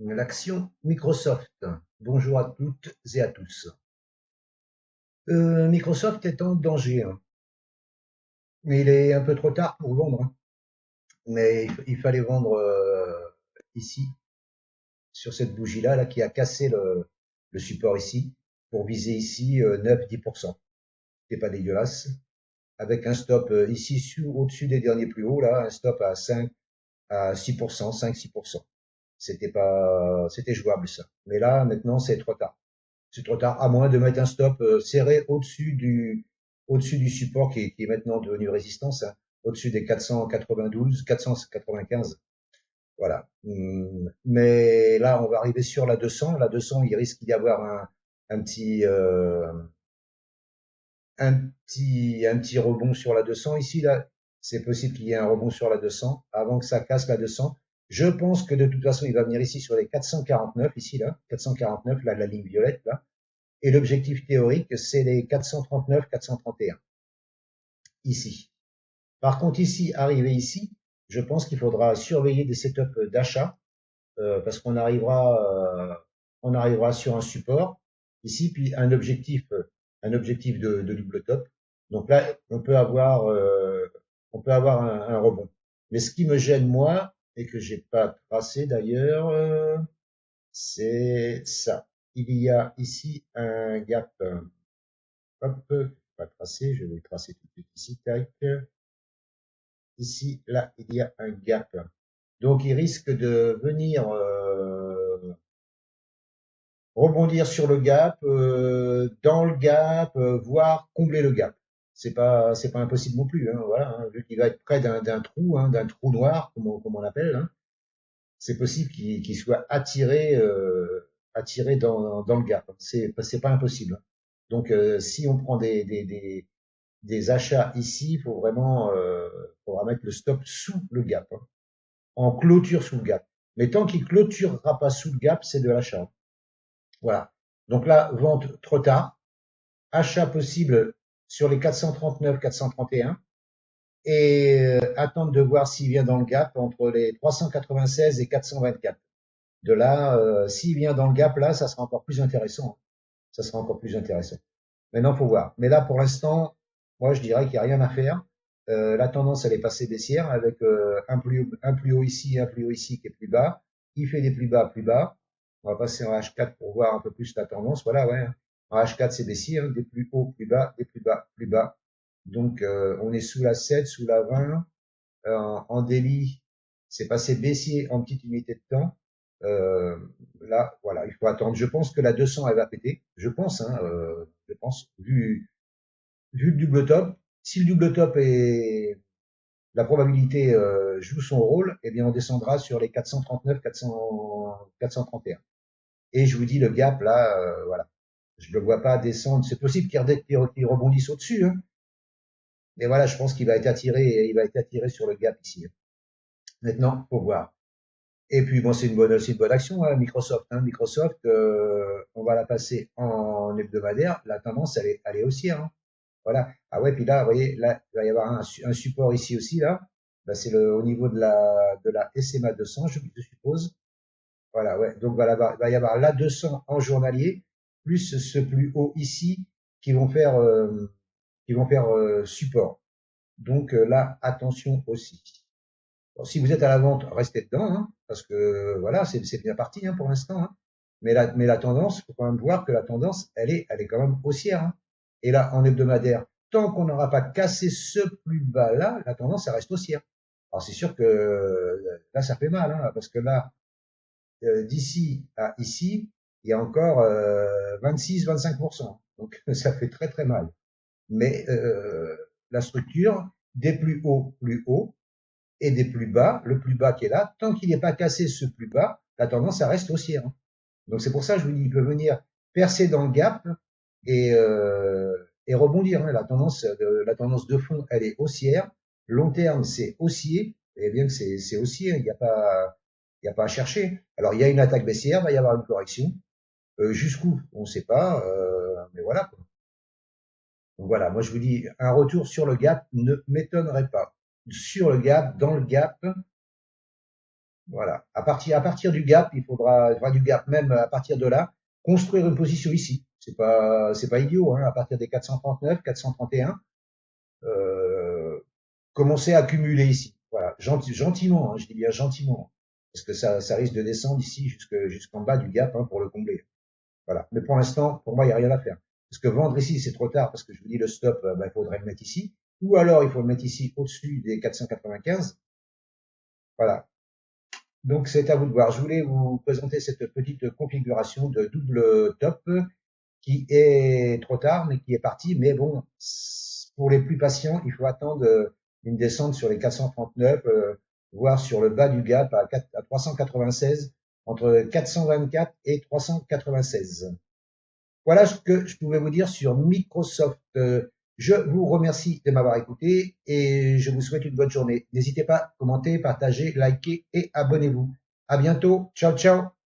L'action Microsoft. Bonjour à toutes et à tous. Microsoft est en danger, hein. Mais il est un peu trop tard pour vendre, hein. Mais il fallait vendre ici, sur cette bougie-là, là, qui a cassé le support ici, pour viser ici 9-10%. C'est pas dégueulasse. Avec un stop ici au-dessus des derniers plus hauts, là, un stop à 5 à 6%, 5-6%. C'était jouable ça. Mais là, maintenant, c'est trop tard. C'est trop tard, à moins de mettre un stop serré au-dessus du support qui est maintenant devenu résistance, hein, au-dessus des 492, 495. Voilà. Mais là, on va arriver sur la 200. La 200, il risque d'y avoir un petit, un petit rebond sur la 200 ici, là. C'est possible qu'il y ait un rebond sur la 200 avant que ça casse la 200. Je pense que de toute façon, il va venir ici sur les 449, ici, là. 449, là, la ligne violette, là. Et l'objectif théorique, c'est les 439, 431, ici. Par contre, ici, arrivé ici, je pense qu'il faudra surveiller des setups d'achat, parce on arrivera sur un support, ici, puis un objectif de double top. Donc là, on peut avoir un rebond. Mais ce qui me gêne, moi, et que j'ai pas tracé d'ailleurs, c'est ça. Il y a ici un gap. Hop, pas tracer, je vais le tracer tout de suite ici, tac. Ici, là, il y a un gap. Donc, il risque de venir rebondir sur le gap, dans le gap, voire combler le gap. C'est pas impossible non plus, hein, voilà, hein, vu qu'il va être près d'un trou, hein, d'un trou noir, comme on l'appelle, hein. C'est possible qu'il soit attiré dans le gap. C'est pas impossible, hein. Donc, si on prend des achats ici, faudra mettre le stop sous le gap, hein, en clôture sous le gap. Mais tant qu'il clôturera pas sous le gap, c'est de l'achat. Voilà. Donc là, vente trop tard, achat possible sur les 439, 431, et attendre de voir s'il vient dans le gap entre les 396 et 424. De là, s'il vient dans le gap, là, ça sera encore plus intéressant. Ça sera encore plus intéressant. Maintenant, faut voir. Mais là, pour l'instant, moi, je dirais qu'il n'y a rien à faire. La tendance, elle est passée baissière avec un plus haut ici, un plus haut ici qui est plus bas. Il fait des plus bas, plus bas. On va passer en H4 pour voir un peu plus la tendance. Voilà, ouais. En H4, c'est baissier, hein, des plus hauts, plus bas, des plus bas, plus bas. Donc, on est sous la 7, sous la 20. En daily, c'est passé baissier en petite unité de temps. Euh, Là, voilà, il faut attendre. Je pense que la 200, elle va péter. Je pense, vu le double top. Si le double top est la probabilité joue son rôle, eh bien, on descendra sur les 439, 400, 431. Et je vous dis, le gap, là, voilà. Je ne le vois pas descendre. C'est possible qu'il rebondisse au-dessus, hein. Mais voilà, je pense il va être attiré sur le gap ici, hein. Maintenant, faut voir. Et puis bon, c'est une bonne action, hein, Microsoft, hein. Microsoft, on va la passer en hebdomadaire. La tendance, elle est haussière, hein. Voilà. Ah ouais, puis là, vous voyez, là, il va y avoir un support ici aussi, là. Là, c'est au niveau de la SMA 200, je suppose. Voilà, ouais. Donc, il va y avoir la 200 en journalier, plus ce plus haut ici, qui vont faire support. Donc, là, attention aussi. Bon, si vous êtes à la vente, restez dedans, hein, parce que voilà, c'est bien parti, hein, pour l'instant, hein. Mais la tendance, il faut quand même voir que la tendance, elle est quand même haussière, hein. Et là, en hebdomadaire, tant qu'on n'aura pas cassé ce plus bas là, la tendance, elle reste haussière. Alors c'est sûr que là, ça fait mal, hein, parce que là, d'ici à ici, il y a encore 26-25%. Donc ça fait très très mal. Mais la structure, des plus haut, et des plus bas, le plus bas qui est là, tant qu'il n'est pas cassé ce plus bas, la tendance, ça reste haussière, hein. Donc c'est pour ça que je vous dis, il peut venir percer dans le gap et rebondir, hein. La tendance de fond, elle est haussière. Long terme, c'est haussier. Et bien que c'est haussier, il y a pas à chercher. Alors il y a une attaque baissière, il va y avoir une correction. Jusqu'où, on ne sait pas, mais voilà, quoi. Donc voilà, moi je vous dis, un retour sur le gap ne m'étonnerait pas. Sur le gap, dans le gap, Voilà. À partir du gap, il faudra du gap même à partir de là, construire une position ici. C'est pas idiot, hein, à partir des 439, 431, euh, commencer à accumuler ici. Voilà. Gentiment, hein, je dis bien gentiment. Parce que ça risque de descendre ici jusqu'en bas du gap, hein, pour le combler. Voilà. Mais pour l'instant, pour moi, il n'y a rien à faire. Parce que vendre ici, c'est trop tard, parce que je vous dis le stop, il faudrait le mettre ici. Ou alors, il faut le mettre ici au-dessus des 495. Voilà. Donc, c'est à vous de voir. Je voulais vous présenter cette petite configuration de double top qui est trop tard, mais qui est parti. Mais bon, pour les plus patients, il faut attendre une descente sur les 439, voire sur le bas du gap à 396, entre 424 et 396. Voilà ce que je pouvais vous dire sur Microsoft. Je vous remercie de m'avoir écouté et je vous souhaite une bonne journée. N'hésitez pas à commenter, partager, liker et abonnez-vous. À bientôt. Ciao, ciao.